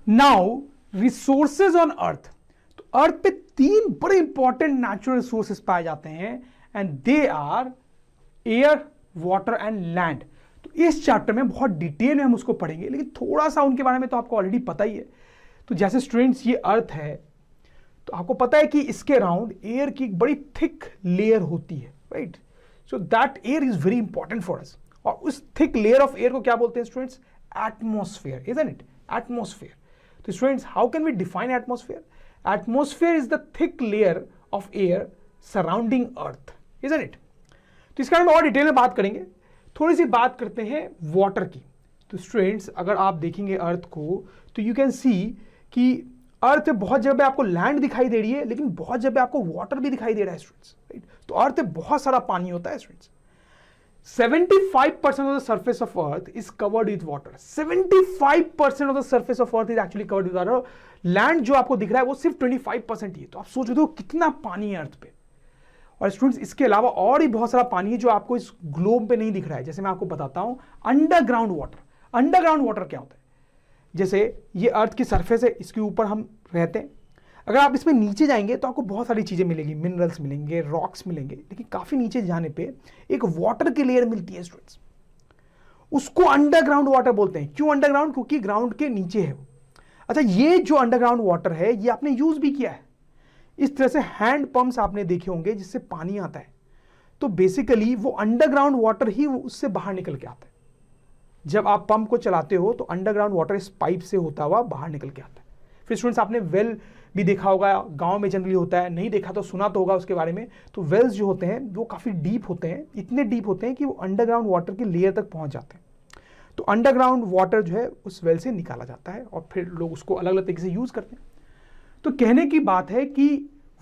Now resources on earth, तो अर्थ पे 3 बड़े इंपॉर्टेंट नेचुरल रिसोर्सेज पाए जाते हैं and they are air, water and land. तो इस चैप्टर में बहुत डिटेल में हम उसको पढ़ेंगे, लेकिन थोड़ा सा उनके बारे में तो आपको ऑलरेडी पता ही है। तो जैसे स्टूडेंट्स, ये अर्थ है, तो आपको पता है कि इसके अराउंड एयर की एक बड़ी थिक लेयर होती है, right? So that air is very important for us. और उस थिक लेयर ऑफ एयर को क्या बोलते हैं students? Atmosphere, isn't it? Atmosphere. तो students, how can we define atmosphere? Atmosphere is the thick layer of air surrounding Earth, isn't it? तो इसके बारे में और डिटेल में बात करेंगे। थोड़ी सी बात करते हैं वाटर की। तो स्टूडेंट्स, अगर आप देखेंगे अर्थ को, तो यू कैन सी कि अर्थ बहुत जगह पे आपको लैंड दिखाई दे रही है, लेकिन बहुत जगह पे आपको वाटर भी दिखाई दे रहा है स्टूडेंट्स, राइट? तो अर्थ पे बहुत सारा पानी होता है students. 75% of the surface of earth is covered with water. 75% of the surface of earth is actually covered with water. Land जो आपको दिख रहा है वो सिर्फ 25% ही है। तो आप सोच रहे हो कितना पानी है अर्थ पे। और स्टूडेंट्स, इसके अलावा और भी बहुत सारा पानी है जो आपको इस ग्लोब पे नहीं दिख रहा है। जैसे मैं आपको बताता हूं, अंडरग्राउंड वाटर। अंडरग्राउंड वाटर क्या होता है? जैसे ये अर्थ की सरफेस है, इसके ऊपर हम रहते हैं। अगर आप इसमें नीचे जाएंगे तो आपको बहुत सारी चीजें मिलेंगी, मिनरल्स मिलेंगे, रॉक्स मिलेंगे, लेकिन काफी नीचे जाने पे एक वाटर की लेयर मिलती है स्टूडेंट्स। उसको अंडरग्राउंड वाटर बोलते हैं। क्यों अंडरग्राउंड? क्योंकि ग्राउंड के नीचे है वो। अच्छा, ये जो अंडरग्राउंड वाटर है, ये आपने यूज भी किया है। इस तरह से हैंड पंप्स आपने देखे होंगे जिससे पानी आता है। तो बेसिकली वो अंडरग्राउंड वाटर ही उससे बाहर निकल के आता है। जब आप पंप को चलाते हो तो अंडरग्राउंड वाटर इस पाइप से होता हुआ बाहर निकल के आता है। फिर स्टूडेंट्स, आपने वेल भी देखा होगा, गांव में जनरली होता है, नहीं देखा तो सुना तो होगा उसके बारे में। तो वेल्स जो होते हैं वो काफी डीप होते हैं, इतने डीप होते हैं कि वो अंडरग्राउंड वाटर की लेयर तक पहुंच जाते हैं। तो अंडरग्राउंड वाटर जो है उस वेल से निकाला जाता है और फिर लोग उसको अलग अलग तरीके से यूज करते हैं। तो कहने की बात है कि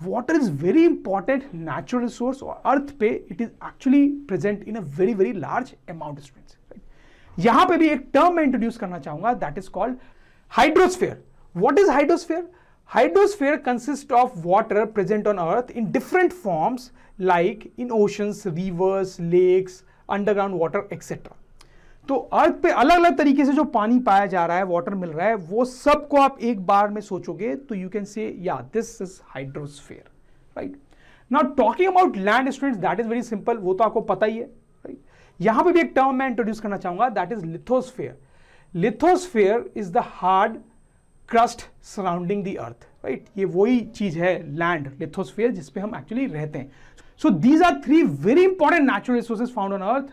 water is very important natural resource, और अर्थ पे it is actually present in a very very large amount students. यहां पे भी एक टर्म मैं इंट्रोड्यूस करना चाहूंगा, that is called hydrosphere. What is hydrosphere? Hydrosphere consists of water present on earth in different forms like in oceans, rivers, lakes, underground water, etc. तो अर्थ पे अलग अलग तरीके से जो पानी पाया जा रहा है, वाटर मिल रहा है, वो सब को आप एक बार में सोचोगे तो यू कैन से या this is hydrosphere, right? Now talking about land students, that is very simple, वो तो आपको पता ही है, राइट? यहां पे भी एक टर्म मैं इंट्रोड्यूस करना चाहूंगा, that is lithosphere. Lithosphere is the hard crust surrounding the earth, right? ये वही चीज है लैंड, लिथोस्फीयर, जिसपे हम एक्चुअली रहते हैं। So these are 3 very important natural resources found on earth,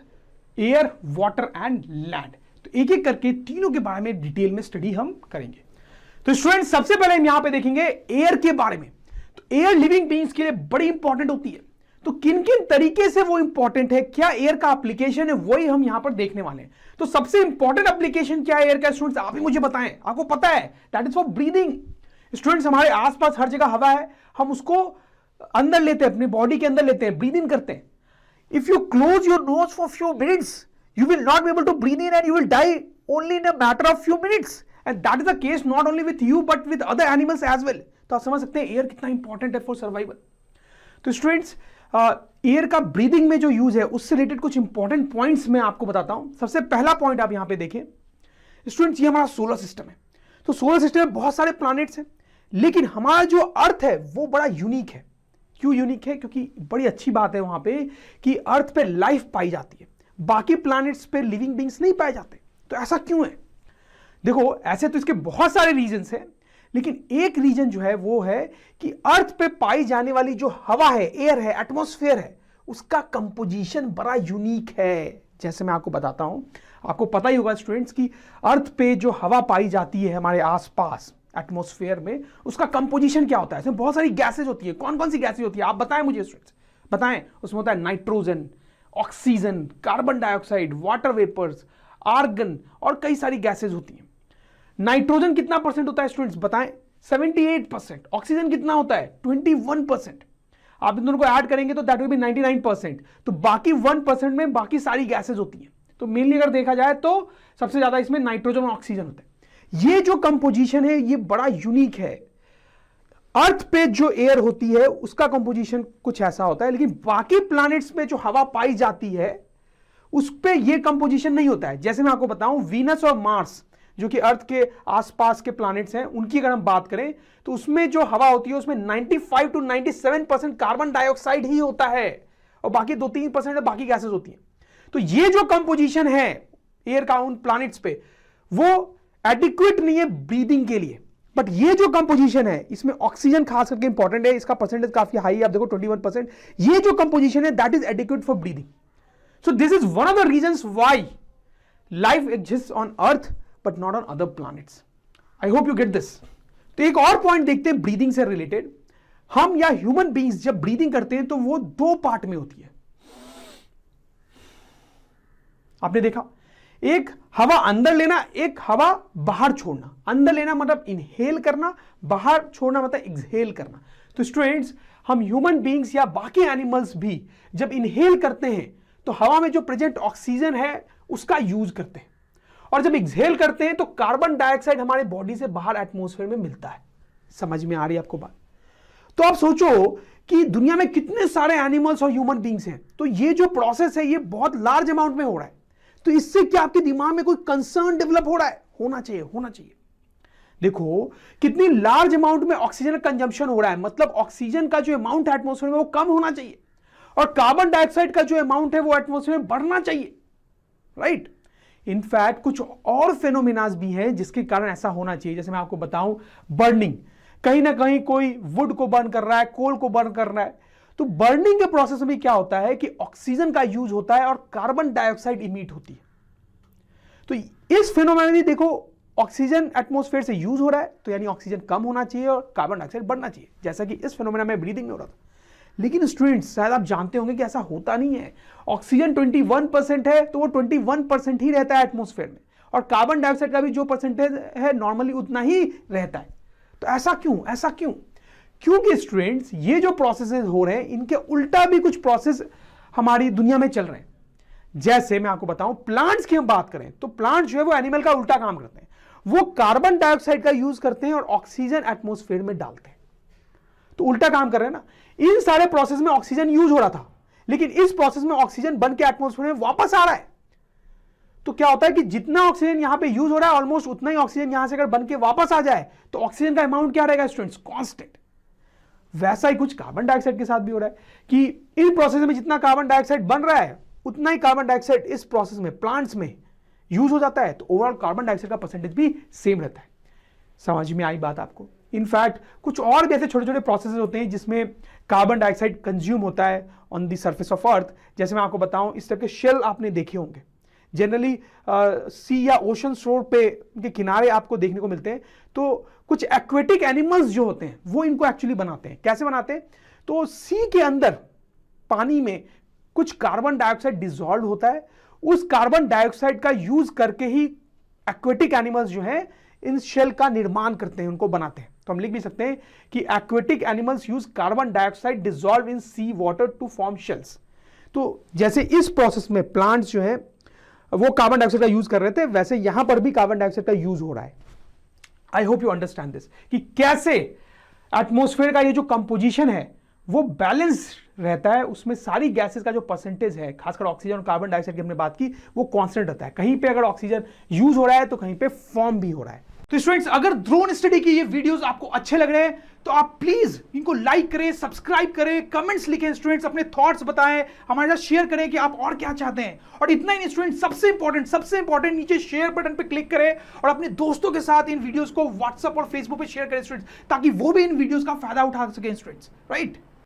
air, water and land. तो एक एक करके तीनों के बारे में डिटेल में स्टडी हम करेंगे। तो स्टूडेंट, सबसे पहले हम यहां पे देखेंगे एयर के बारे में। तो एयर लिविंग बीइंग्स के लिए बड़ी इंपॉर्टेंट होती है। तो किन किन तरीके से वो इंपॉर्टेंट है, क्या एयर का एप्लीकेशन है, वही हम यहां पर देखने वाले हैं। तो सबसे इंपॉर्टेंट एप्लीकेशन क्या है एयर का स्टूडेंट्स, आप ही मुझे बताएं। आपको पता है, that is for breathing. Students, हमारे आसपास हर जगह हवा है, हम उसको अंदर लेते हैं, अपनी बॉडी के अंदर लेते हैं, ब्रीद इन करते हैं। If you close your nose for few minutes, you will not be able to breathe in and you will die only in a matter of few minutes, and that is the case not only with you but with other animals as well. तो आप समझ सकते हैं air कितना important है for survival. तो students, air का breathing में जो यूज है उससे रिलेटेड कुछ इंपॉर्टेंट पॉइंट्स मैं आपको बताता हूं। सबसे पहला पॉइंट आप यहां पे देखें स्टूडेंट्स, ये हमारा सोलर सिस्टम है। तो सोलर सिस्टम में बहुत सारे प्लैनेट्स हैं, लेकिन हमारा जो अर्थ है वो बड़ा यूनिक है। क्यों यूनिक है? क्योंकि बड़ी अच्छी बात है वहां पे कि अर्थ पे लाइफ पाई जाती है, बाकी प्लैनेट्स पे लिविंग बीइंग्स नहीं पाए जाते। तो ऐसा क्यों है? देखो, ऐसे तो इसके बहुत सारे रीजंस हैं, लेकिन एक रीजन जो है वो है कि अर्थ पे पाई जाने वाली जो हवा है, एयर है, एटमॉस्फेयर है, उसका कंपोजिशन बड़ा यूनिक है। जैसे मैं आपको बताता हूं, आपको पता ही होगा स्टूडेंट्स कि अर्थ पे जो हवा पाई जाती है हमारे आसपास एटमॉस्फेयर में, उसका कंपोजिशन क्या होता है? इसमें बहुत सारी गैसेज होती है। कौन कौन सी गैसेज होती है आप बताएं मुझे स्टूडेंट्स, बताएं। उसमें होता है nitrogen, oxygen, carbon dioxide, water vapours, argon और कई सारी गैसेज होती हैं। नाइट्रोजन कितना परसेंट होता है स्टूडेंट्स बताएं? 78%। ऑक्सीजन कितना होता है? 21%। आप इन दोनों को ऐड करेंगे तो दैट विल बी 99%। तो बाकी 1% में बाकी सारी गैसेज होती हैं। तो मेनली अगर देखा जाए तो सबसे ज्यादा इसमें नाइट्रोजन और ऑक्सीजन होता है। ये जो कंपोजिशन है ये बड़ा यूनिक है। अर्थ पे जो एयर होती है उसका कंपोजिशन कुछ ऐसा होता है, लेकिन बाकी प्लैनेट्स में जो हवा पाई जाती है उस पे ये कंपोजिशन नहीं होता है। जैसे मैं आपको बताऊं, वीनस और मार्स जो कि अर्थ के आसपास के प्लैनेट्स हैं, उनकी अगर हम बात करें तो उसमें जो हवा होती है उसमें 95 to 97% कार्बन डाइऑक्साइड ही होता है और बाकी 2-3% बाकी गैसेस होती हैं। तो ये जो कंपोजिशन है एयर का उन प्लैनेट्स पे, वो एडिक्वेट नहीं है ब्रीदिंग के लिए। बट ये जो कंपोजिशन है इसमें ऑक्सीजन खास करके इंपॉर्टेंट है, इसका परसेंटेज काफी हाई है, आप देखो 21%। ये जो कंपोजिशन है that is adequate for breathing. So this is one of the reasons why life exists on earth but not on other planets. I hope you get this. तो एक और पॉइंट देखते हैं ब्रीदिंग से रिलेटेड। हम या human beings जब breathing करते हैं तो वो 2 पार्ट में होती है। आपने देखा, एक हवा अंदर लेना, एक हवा बाहर छोड़ना। अंदर लेना मतलब इनहेल करना, बाहर छोड़ना मतलब एक्सहेल करना। तो स्टूडेंट्स, हम ह्यूमन बीइंग्स या बाकी एनिमल्स भी जब इनहेल करते हैं तो हवा में जो प्रेजेंट ऑक्सीजन है उसका यूज करते हैं, और जब एक्सहेल करते हैं तो कार्बन डाइऑक्साइड हमारे बॉडी से बाहर एटमॉस्फेयर में मिलता है। समझ में आ रही है आपको बात? तो आप सोचो कि दुनिया में कितने सारे एनिमल्स और ह्यूमन बीइंग्स हैं, तो ये जो प्रोसेस है ये बहुत लार्ज अमाउंट में हो रहा है। तो इससे क्या आपके दिमाग में कोई कंसर्न डेवलप हो रहा है? होना चाहिए, होना चाहिए। देखो कितनी लार्ज अमाउंट में ऑक्सीजन का कंजम्पशन हो रहा है, मतलब ऑक्सीजन का जो अमाउंट है एटमॉस्फेयर में वो कम होना चाहिए, और कार्बन डाइऑक्साइड का जो अमाउंट है वो एटमॉस्फेयर में बढ़ना चाहिए, राइट? इनफैक्ट कुछ और फेनोमेनास भी हैं जिसके कारण ऐसा होना चाहिए। जैसे मैं आपको बताऊं, बर्निंग, कहीं ना कहीं कोई वुड को बर्न कर रहा है, कोल को बर्न कर रहा है, तो बर्निंग के प्रोसेस में क्या होता है कि ऑक्सीजन का यूज होता है और कार्बन डाइऑक्साइड इमिट होती है। तो इस फेनोमेना में देखो ऑक्सीजन एटमॉस्फेयर से यूज हो रहा है, तो यानी ऑक्सीजन कम होना चाहिए और कार्बन डाइऑक्साइड बढ़ना चाहिए, जैसा कि इस फेनोमेना में ब्रीदिंग में हो रहा था। लेकिन स्टूडेंट्स, शायद आप जानते होंगे कि ऐसा होता नहीं है। ऑक्सीजन 21% है तो वो 21% ही रहता है एटमॉस्फेयर में, और कार्बन डाइऑक्साइड का भी जो परसेंटेज है नॉर्मली उतना ही रहता है। तो ऐसा क्यों? ऐसा क्यों? क्योंकि स्टूडेंट्स, ये जो प्रोसेसेस हो रहे हैं इनके उल्टा भी कुछ प्रोसेस हमारी दुनिया में चल रहे हैं। जैसे मैं आपको बताऊं, प्लांट्स की हम बात करें तो प्लांट जो है वो एनिमल का उल्टा काम करते हैं। वो कार्बन डाइऑक्साइड का यूज करते हैं और ऑक्सीजन एटमॉस्फेयर में डालते हैं। तो उल्टा काम कर रहे हैं ना। इन सारे प्रोसेस में ऑक्सीजन यूज हो रहा था, लेकिन इस प्रोसेस में ऑक्सीजन बन के एटमॉस्फेयर में वापस आ रहा है। तो क्या होता है कि जितना ऑक्सीजन यहां पे यूज हो रहा है ऑलमोस्ट उतना ही ऑक्सीजन यहां से अगर बन के वापस आ जाए तो ऑक्सीजन का अमाउंट क्या रहेगा स्टूडेंट्स? कांस्टेंट। वैसा ही कुछ कार्बन डाइऑक्साइड के साथ भी हो रहा है कि इन प्रोसेस में जितना कार्बन डाइऑक्साइड बन रहा है उतना ही कार्बन डाइऑक्साइड इस प्रोसेस में, प्लांट्स में यूज हो जाता है, तो ओवरऑल कार्बन डाइऑक्साइड का परसेंटेज भी सेम रहता है। समझ में आई बात आपको? इनफैक्ट कुछ और भी ऐसे छोटे छोटे प्रोसेसेस होते हैं जिसमें कार्बन डाइऑक्साइड कंज्यूम होता है on the surface of earth. जैसे मैं आपको बताऊं, इस तरह के शेल आपने देखे होंगे, जनरली सी या ओशन शोर पे के किनारे आपको देखने को मिलते हैं। तो कुछ एक्वेटिक एनिमल्स जो होते हैं वो इनको एक्चुअली बनाते हैं। कैसे बनाते हैं? तो सी के अंदर पानी में कुछ कार्बन डाइऑक्साइड डिसॉल्व होता है, उस कार्बन डाइऑक्साइड का यूज करके ही एक्वेटिक एनिमल्स जो हैं इन शेल का निर्माण करते हैं, उनको बनाते हैं। तो हम लिख भी सकते हैं कि aquatic animals use carbon dioxide dissolve in sea water to form shells. तो जैसे इस प्रोसेस में प्लांट्स जो है वो कार्बन डाइऑक्साइड का यूज कर रहे थे, वैसे यहां पर भी कार्बन डाइऑक्साइड का यूज हो रहा है। I hope you understand this कि कैसे एटमॉस्फेयर का ये जो कंपोजिशन है वो बैलेंस रहता है, उसमें सारी गैसेस का जो परसेंटेज है, खासकर ऑक्सीजन और कार्बन डाइऑक्साइड की हमने बात की, वो कांस्टेंट रहता है। कहीं पे अगर ऑक्सीजन यूज हो रहा है तो कहीं पे फॉर्म भी हो रहा है। तो स्टूडेंट्स, अगर ड्रोन स्टडी के ये वीडियोस आपको अच्छे लग रहे हैं तो आप प्लीज इनको लाइक करें, सब्सक्राइब करें, कमेंट्स लिखें स्टूडेंट्स, अपने थॉट्स बताएं, हमारे साथ शेयर करें कि आप और क्या चाहते हैं। और इतना ही नहीं स्टूडेंट्स, सबसे इंपॉर्टेंट नीचे शेयर बटन पे क्लिक करें और अपने दोस्तों के साथ इन वीडियोस को व्हाट्सएप और फेसबुक पे शेयर करें स्टूडेंट्स, ताकि वो भी इन वीडियोस का फायदा उठा सकें स्टूडेंट्स, राइट?